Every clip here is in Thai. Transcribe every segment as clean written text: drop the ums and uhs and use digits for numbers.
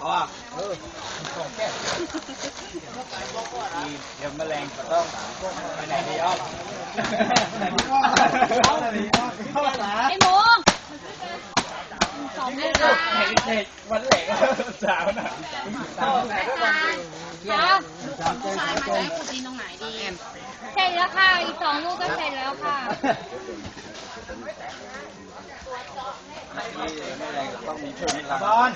ว่าของแก้เดี๋ยวแมลงต้องไปไหนดีอ่ะไอ้หมูเด็กวันเหล็กสาวน่ะครับผู้ชายมาจะให้ขุดดินตรงไหนดีเสร็จแล้วค่ะอีก2 ลูกก็เสร็จแล้วค่ะต้องมีเพิ่มอีกบอล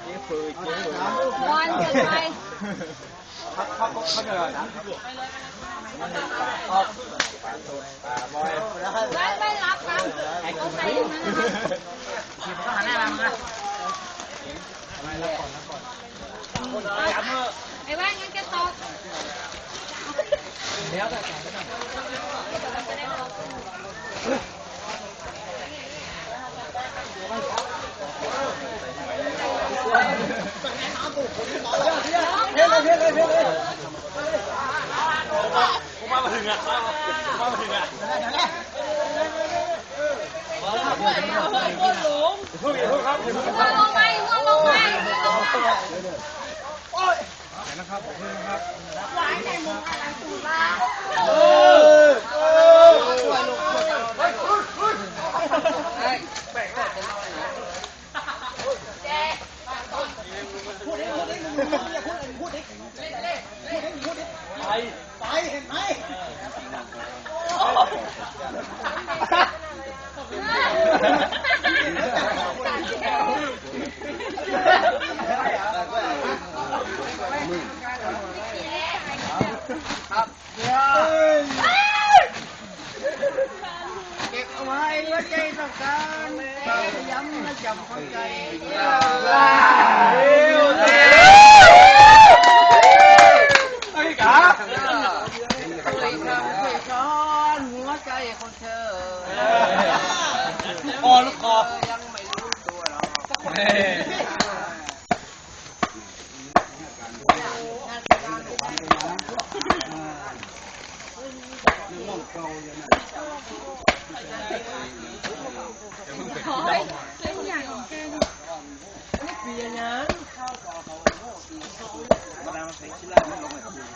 นี่คือบอลเกิดไปเขาเดินไม่รับครับต้องใช้อย่างนั้นต้องหันหน้ามาไอ้แว่นงั้นแกตอบเดี๋ยวแต่ผมมาถึงอ่ะผมมาถึงอ่ะพูดครับลงไปลงไปโอ้ยนะครับขอบคุณครับหลายในมุมอะไรสูงบ้าไปเห็นไหมครับเก็บเอาไว้แล้วใจต้องการย้ำและจำเข้าใจไอ้กาเคยทำเคยช้อนหัวใจของเธอคอลูกคอยังไม่รู้ตัวหรอกโอ้ยเล่นอย่างของแกนี่เปลี่ยนยัง